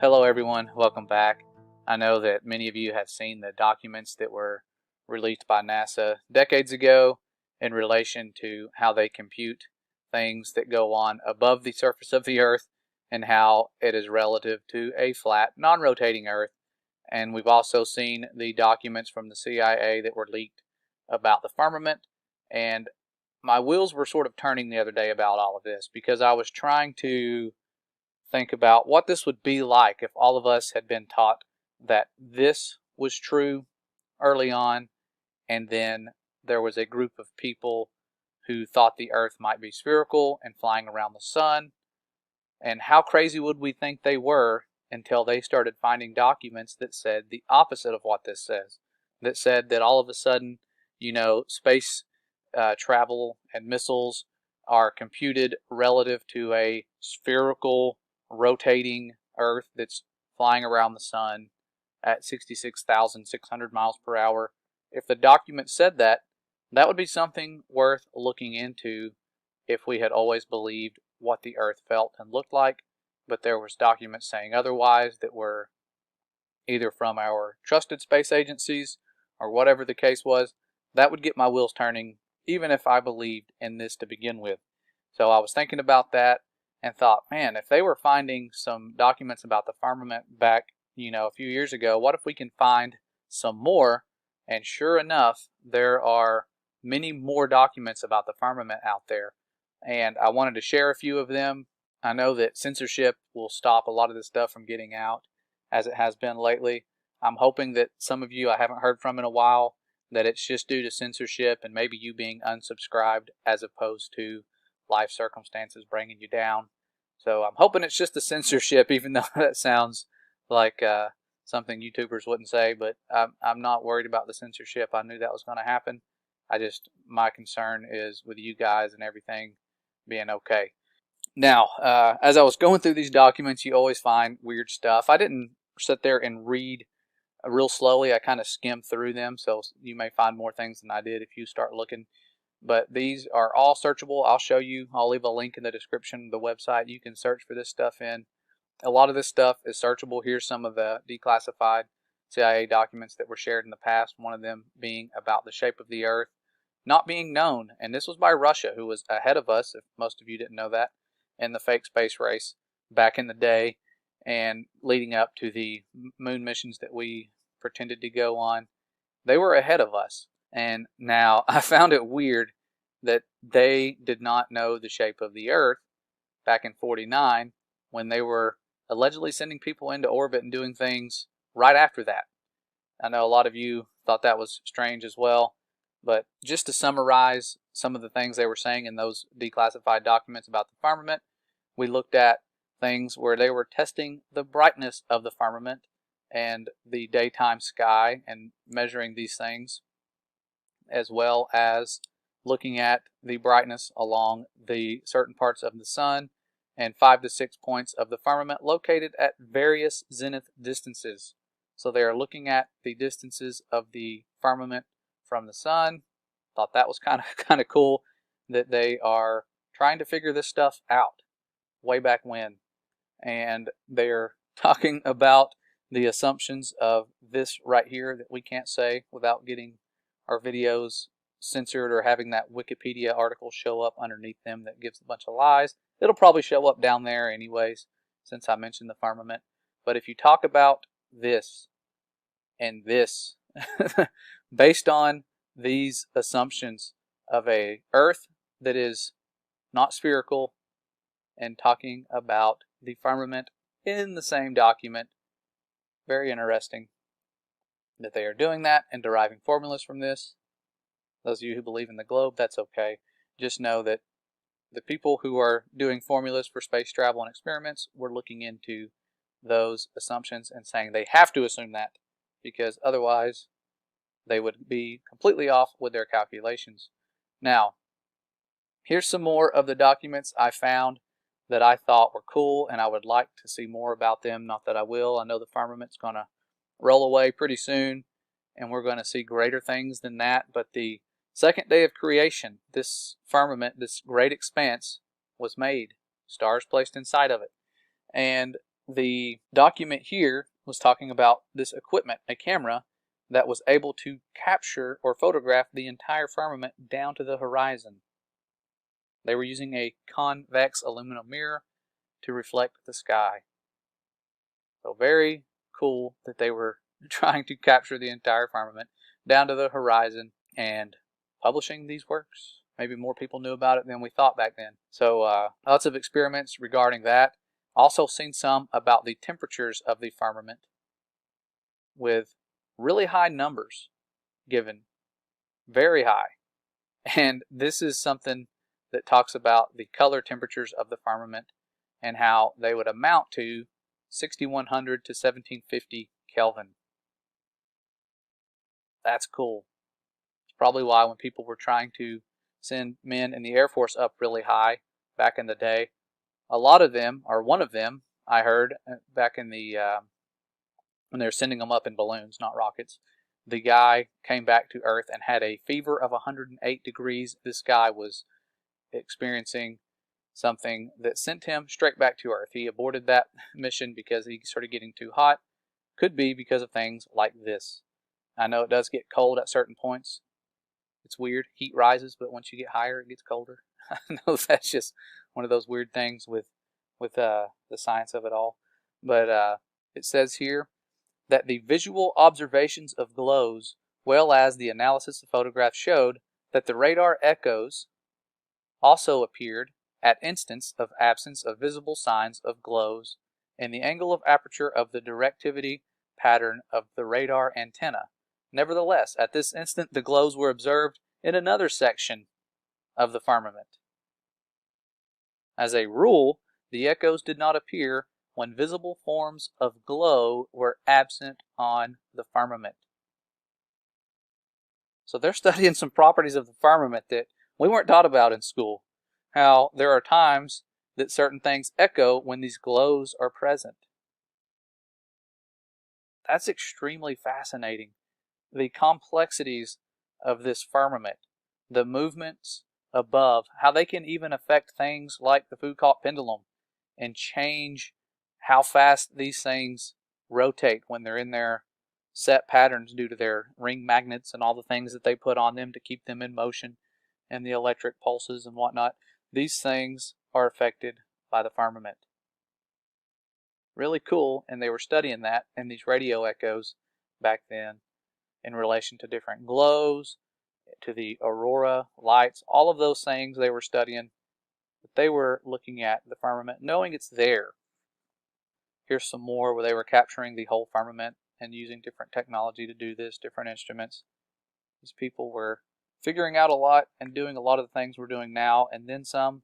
Hello everyone, welcome back. I know that many of you have seen the documents that were released by NASA decades ago in relation to how they compute things that go on above the surface of the Earth and how it is relative to a flat, non-rotating Earth. And we've also seen the documents from the CIA that were leaked about the firmament. And my wheels were sort of turning the other day about all of this because I was trying to think about what this would be like if all of us had been taught that this was true early on, and then there was a group of people who thought the Earth might be spherical and flying around the sun. And how crazy would we think they were until they started finding documents that said the opposite of what this says? That said that all of a sudden, space travel and missiles are computed relative to a spherical rotating Earth that's flying around the sun at 66,600 miles per hour. If the document said that, that would be something worth looking into if we had always believed what the Earth felt and looked like, but there was documents saying otherwise that were either from our trusted space agencies or whatever the case was. That would get my wheels turning even if I believed in this to begin with. So I was thinking about that and thought, man, if they were finding some documents about the firmament back, a few years ago, what if we can find some more? And sure enough, there are many more documents about the firmament out there. And I wanted to share a few of them. I know that censorship will stop a lot of this stuff from getting out, as it has been lately. I'm hoping that some of you I haven't heard from in a while, that it's just due to censorship and maybe you being unsubscribed as opposed to life circumstances bringing you down. So I'm hoping it's just the censorship, even though that sounds like something YouTubers wouldn't say, but I'm not worried about the censorship. I knew that was going to happen. My concern is with you guys and everything being okay. Now, as I was going through these documents, you always find weird stuff. I didn't sit there and read real slowly. I kind of skimmed through them, so you may find more things than I did if you start looking. But these are all searchable. I'll show you. I'll leave a link in the description of the website. You can search for this stuff in. A lot of this stuff is searchable. Here's some of the declassified CIA documents that were shared in the past, one of them being about the shape of the Earth not being known. And this was by Russia, who was ahead of us, if most of you didn't know that, in the fake space race back in the day and leading up to the moon missions that we pretended to go on. They were ahead of us. And now I found it weird that they did not know the shape of the Earth back in '49 when they were allegedly sending people into orbit and doing things right after that. I know a lot of you thought that was strange as well, but just to summarize some of the things they were saying in those declassified documents about the firmament, we looked at things where they were testing the brightness of the firmament and the daytime sky and measuring these things, as well as looking at the brightness along the certain parts of the sun and 5 to 6 points of the firmament located at various zenith distances. So they are looking at the distances of the firmament from the sun. Thought that was kind of cool that they are trying to figure this stuff out way back when. And they're talking about the assumptions of this right here that we can't say without getting our videos censored or having that Wikipedia article show up underneath them that gives a bunch of lies. It'll probably show up down there anyways, since I mentioned the firmament. But if you talk about this and this, based on these assumptions of a Earth that is not spherical, and talking about the firmament in the same document, very interesting that they are doing that and deriving formulas from this. Those of you who believe in the globe, that's okay. Just know that the people who are doing formulas for space travel and experiments were looking into those assumptions and saying they have to assume that because otherwise they would be completely off with their calculations. Now, here's some more of the documents I found that I thought were cool and I would like to see more about them. Not that I will. I know the firmament's going to roll away pretty soon and we're going to see greater things than that. But the second day of creation, this firmament, this great expanse, was made. Stars placed inside of it. And the document here was talking about this equipment, a camera, that was able to capture or photograph the entire firmament down to the horizon. They were using a convex aluminum mirror to reflect the sky. So very cool that they were trying to capture the entire firmament down to the horizon and publishing these works. Maybe more people knew about it than we thought back then. So lots of experiments regarding that. Also seen some about the temperatures of the firmament with really high numbers given, very high. And this is something that talks about the color temperatures of the firmament and how they would amount to 6100 to 1750 Kelvin. That's cool. It's probably why when people were trying to send men in the Air Force up really high back in the day, a lot of them, or one of them, I heard back in the when they were sending them up in balloons, not rockets, the guy came back to Earth and had a fever of 108 degrees. This guy was experiencing something that sent him straight back to Earth. He aborted that mission because he started getting too hot. Could be because of things like this. I know it does get cold at certain points. It's weird. Heat rises, but once you get higher, it gets colder. I know that's just one of those weird things with the science of it all. But it says here that the visual observations of glows, well as the analysis of photographs, showed that the radar echoes also appeared at instance of absence of visible signs of glows in the angle of aperture of the directivity pattern of the radar antenna. Nevertheless, at this instant, the glows were observed in another section of the firmament. As a rule, the echoes did not appear when visible forms of glow were absent on the firmament. So they're studying some properties of the firmament that we weren't taught about in school. How there are times that certain things echo when these glows are present. That's extremely fascinating. The complexities of this firmament, the movements above, how they can even affect things like the Foucault pendulum and change how fast these things rotate when they're in their set patterns due to their ring magnets and all the things that they put on them to keep them in motion and the electric pulses and whatnot. These things are affected by the firmament. Really cool, and they were studying that and these radio echoes back then in relation to different glows, to the aurora lights, all of those things they were studying. But they were looking at the firmament, knowing it's there. Here's some more where they were capturing the whole firmament and using different technology to do this, different instruments. These people were figuring out a lot and doing a lot of the things we're doing now and then some,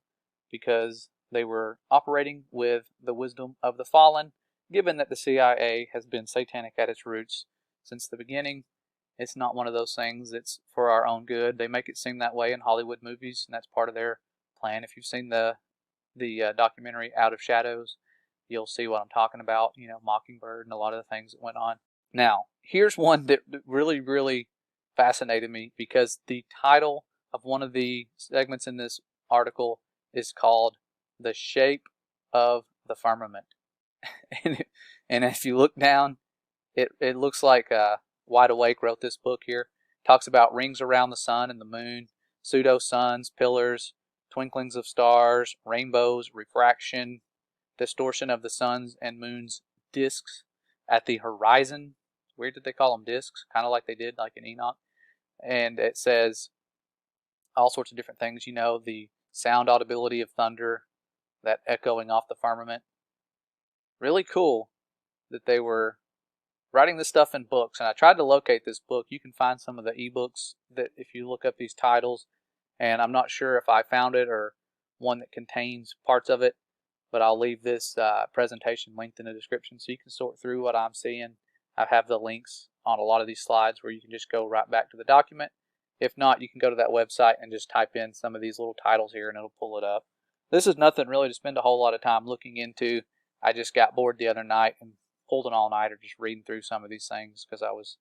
because they were operating with the wisdom of the fallen, given that the CIA has been satanic at its roots since the beginning. It's not one of those things that's for our own good. They make it seem that way in Hollywood movies, and that's part of their plan. If you've seen the documentary Out of Shadows, you'll see what I'm talking about, you know, Mockingbird and a lot of the things that went on. Now, here's one that really, really fascinated me, because the title of one of the segments in this article is called The Shape of the Firmament. and if you look down, it looks like Wide Awake wrote this book here. Talks about rings around the sun and the moon, pseudo-suns, pillars, twinklings of stars, rainbows, refraction, distortion of the sun's and moon's disks at the horizon. Weird that they call them disks, kind of like they did like in Enoch. And it says all sorts of different things, you know, the sound audibility of thunder, that echoing off the firmament. Really cool that they were writing this stuff in books. And I tried to locate this book. You can find some of the ebooks that if you look up these titles, and I'm not sure if I found it or one that contains parts of it, but I'll leave this presentation linked in the description so you can sort through what I'm seeing. I have the links on a lot of these slides where you can just go right back to the document. If not, you can go to that website and just type in some of these little titles here and it'll pull it up. This is nothing really to spend a whole lot of time looking into. I just got bored the other night and pulled an all-nighter just reading through some of these things because I was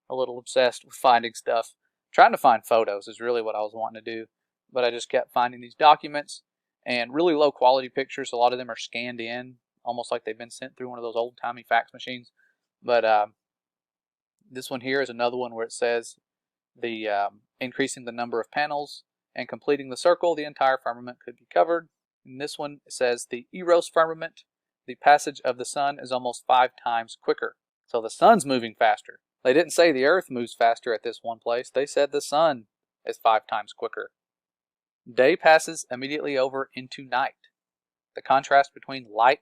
a little obsessed with finding stuff. Trying to find photos is really what I was wanting to do, but I just kept finding these documents and really low quality pictures. A lot of them are scanned in almost like they've been sent through one of those old-timey fax machines. But this one here is another one where it says the increasing the number of panels and completing the circle, the entire firmament could be covered. And this one says the Eros firmament, the passage of the sun is almost 5 times quicker. So the sun's moving faster. They didn't say the earth moves faster at this one place. They said the sun is 5 times quicker. Day passes immediately over into night. The contrast between light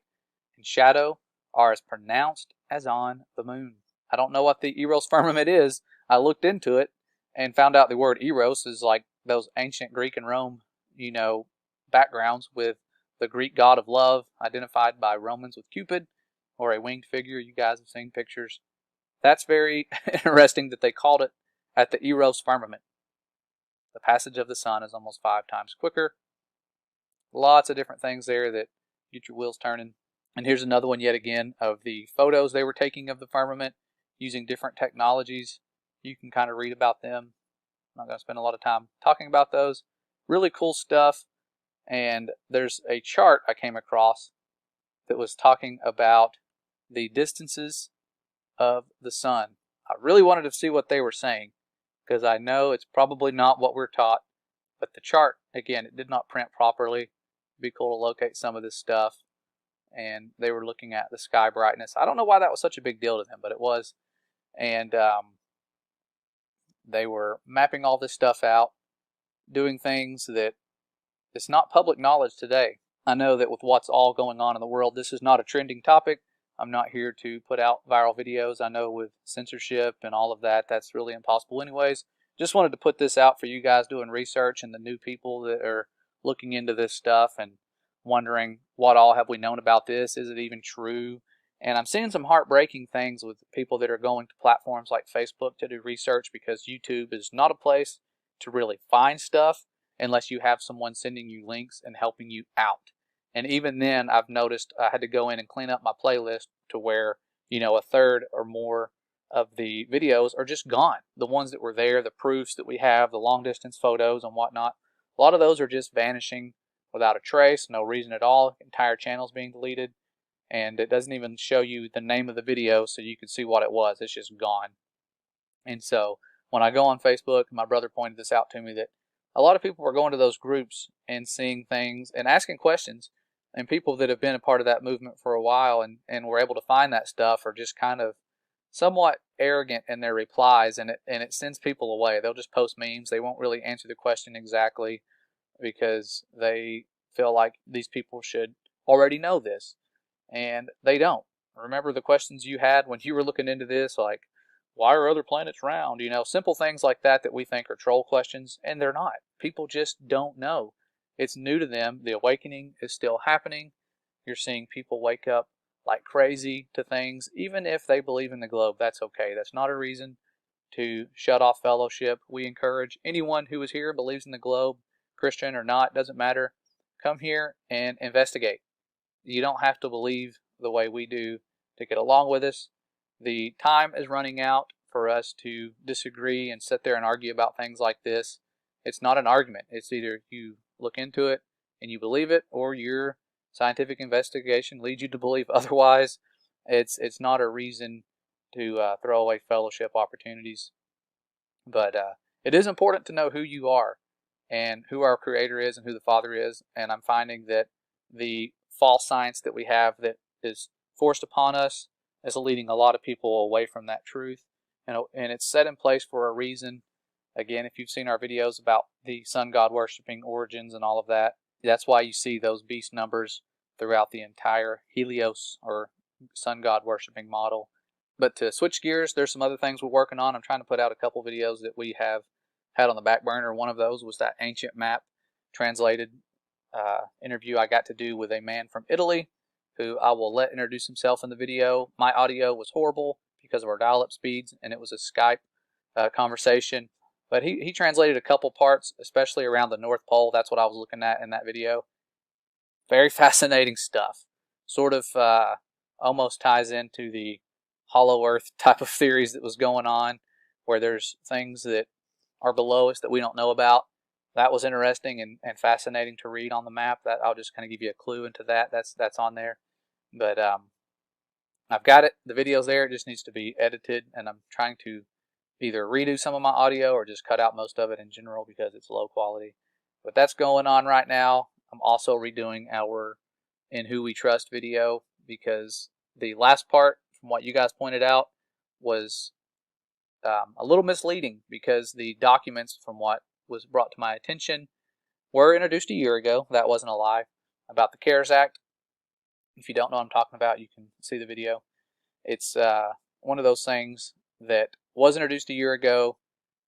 and shadow are as pronounced as on the moon. I don't know what the Eros firmament is. I looked into it and found out the word Eros is like those ancient Greek and Rome, backgrounds with the Greek god of love identified by Romans with Cupid or a winged figure. You guys have seen pictures. That's very interesting that they called it at the Eros firmament. The passage of the sun is almost 5 times quicker. Lots of different things there that get your wheels turning. And here's another one yet again of the photos they were taking of the firmament using different technologies. You can kind of read about them. I'm not going to spend a lot of time talking about those. Really cool stuff. And there's a chart I came across that was talking about the distances of the sun. I really wanted to see what they were saying because I know it's probably not what we're taught. But the chart, again, it did not print properly. It'd be cool to locate some of this stuff. And they were looking at the sky brightness. I don't know why that was such a big deal to them, but it was. And they were mapping all this stuff out, doing things that it's not public knowledge today. I know that with what's all going on in the world, this is not a trending topic. I'm not here to put out viral videos. I know with censorship and all of that, that's really impossible anyways. Just wanted to put this out for you guys doing research and the new people that are looking into this stuff and wondering what all have we known about this? Is it even true? And I'm seeing some heartbreaking things with people that are going to platforms like Facebook to do research because YouTube is not a place to really find stuff unless you have someone sending you links and helping you out. And even then, I've noticed I had to go in and clean up my playlist to where, a third or more of the videos are just gone. The ones that were there, the proofs that we have, the long distance photos and whatnot, a lot of those are just vanishing without a trace, no reason at all. Entire channels being deleted. And it doesn't even show you the name of the video so you can see what it was. It's just gone. And so when I go on Facebook, my brother pointed this out to me that a lot of people were going to those groups and seeing things and asking questions. And people that have been a part of that movement for a while and were able to find that stuff are just kind of somewhat arrogant in their replies, and it sends people away. They'll just post memes. They won't really answer the question exactly because they feel like these people should already know this. And they don't. Remember the questions you had when you were looking into this, like, why are other planets round? Simple things like that we think are troll questions, and they're not. People just don't know. It's new to them. The awakening is still happening. You're seeing people wake up like crazy to things. Even if they believe in the globe, that's okay. That's not a reason to shut off fellowship. We encourage anyone who is here, believes in the globe, Christian or not, doesn't matter, come here and investigate. You don't have to believe the way we do to get along with us. The time is running out for us to disagree and sit there and argue about things like this. It's not an argument. It's either you look into it and you believe it, or your scientific investigation leads you to believe otherwise. It's not a reason to throw away fellowship opportunities. But it is important to know who you are and who our Creator is and who the Father is. And I'm finding that the false science that we have that is forced upon us is leading a lot of people away from that truth. And it's set in place for a reason. Again, if you've seen our videos about the sun god worshiping origins and all of that, that's why you see those beast numbers throughout the entire Helios or sun god worshiping model. But to switch gears, there's some other things we're working on. I'm trying to put out a couple videos that we have had on the back burner. One of those was that ancient map translated interview I got to do with a man from Italy who I will let introduce himself in the video. My audio was horrible because of our dial-up speeds, and it was a Skype conversation. But he translated a couple parts, especially around the North Pole. That's what I was looking at in that video. Very fascinating stuff. Sort of almost ties into the hollow earth type of theories that was going on, where there's things that are below us that we don't know about. That was interesting and fascinating to read on the map. That I'll just kind of give you a clue into that. That's on there. But I've got it. The video's there. It just needs to be edited, and I'm trying to either redo some of my audio or just cut out most of it in general because it's low quality. But that's going on right now. I'm also redoing our In Who We Trust video because the last part, from what you guys pointed out, was a little misleading because the documents, from what was brought to my attention, were introduced a year ago. That wasn't a lie. About the CARES Act. If you don't know what I'm talking about, you can see the video. It's one of those things that was introduced a year ago.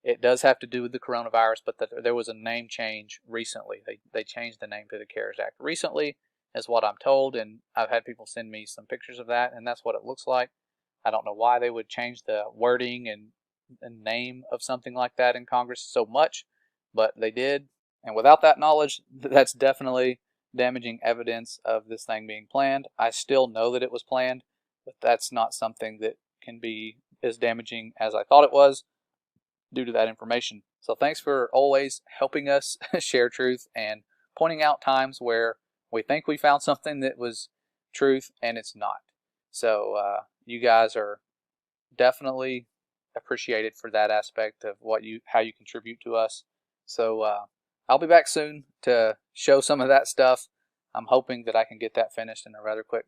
It does have to do with the coronavirus, but there was a name change recently. They changed the name to the CARES Act recently, is what I'm told, and I've had people send me some pictures of that, and that's what it looks like. I don't know why they would change the wording and name of something like that in Congress so much, but they did. And without that knowledge, that's definitely damaging evidence of this thing being planned. I still know that it was planned, but that's not something that can be as damaging as I thought it was due to that information. So thanks for always helping us share truth and pointing out times where we think we found something that was truth and it's not. So you guys are definitely appreciated for that aspect of how you contribute to us. So I'll be back soon to show some of that stuff. I'm hoping that I can get that finished in a rather quick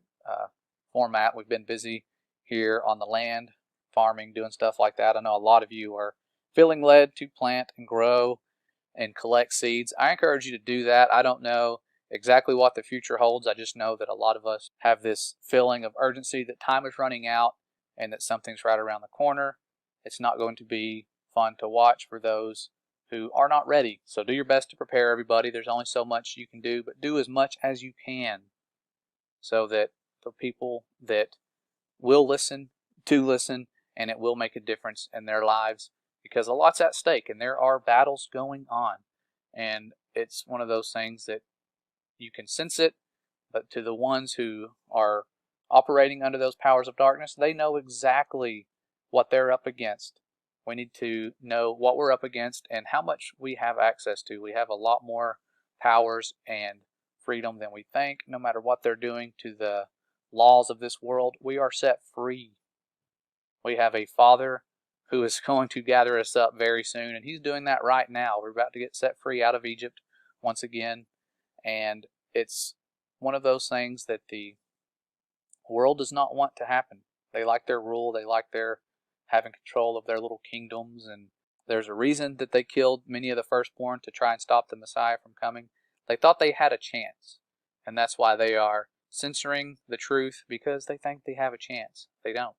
format. We've been busy here on the land, farming, doing stuff like that. I know a lot of you are feeling led to plant and grow and collect seeds. I encourage you to do that. I don't know exactly what the future holds. I just know that a lot of us have this feeling of urgency that time is running out and that something's right around the corner. It's not going to be fun to watch for those who are not ready. So do your best to prepare everybody. There's only so much you can do, but do as much as you can so that the people that will listen and it will make a difference in their lives, because a lot's at stake and there are battles going on. And it's one of those things that you can sense it, but to the ones who are operating under those powers of darkness, they know exactly what they're up against. We need to know what we're up against and how much we have access to. We have a lot more powers and freedom than we think. No matter what they're doing to the laws of this world, we are set free. We have a Father who is going to gather us up very soon, and He's doing that right now. We're about to get set free out of Egypt once again, and it's one of those things that the world does not want to happen. They like their rule. They like their having control of their little kingdoms, and there's a reason that they killed many of the firstborn to try and stop the Messiah from coming. They thought they had a chance, and that's why they are censoring the truth, because they think they have a chance. They don't.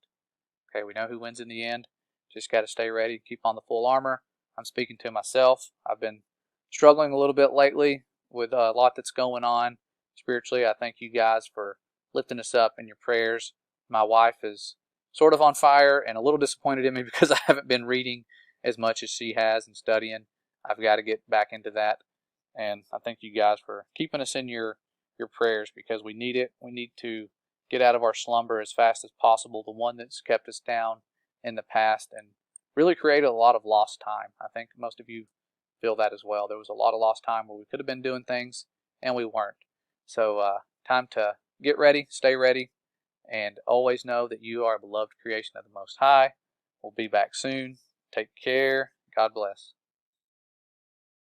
Okay, we know who wins in the end. Just got to stay ready, keep on the full armor. I'm speaking to myself. I've been struggling a little bit lately with a lot that's going on spiritually. I thank you guys for lifting us up in your prayers. My wife is sort of on fire and a little disappointed in me because I haven't been reading as much as she has and studying. I've got to get back into that. And I thank you guys for keeping us in your prayers, because we need it. We need to get out of our slumber as fast as possible, the one that's kept us down in the past and really created a lot of lost time. I think most of you feel that as well. There was a lot of lost time where we could have been doing things and we weren't. So time to get ready, stay ready, and always know that you are a beloved creation of the Most High. We'll be back soon. Take care. God bless.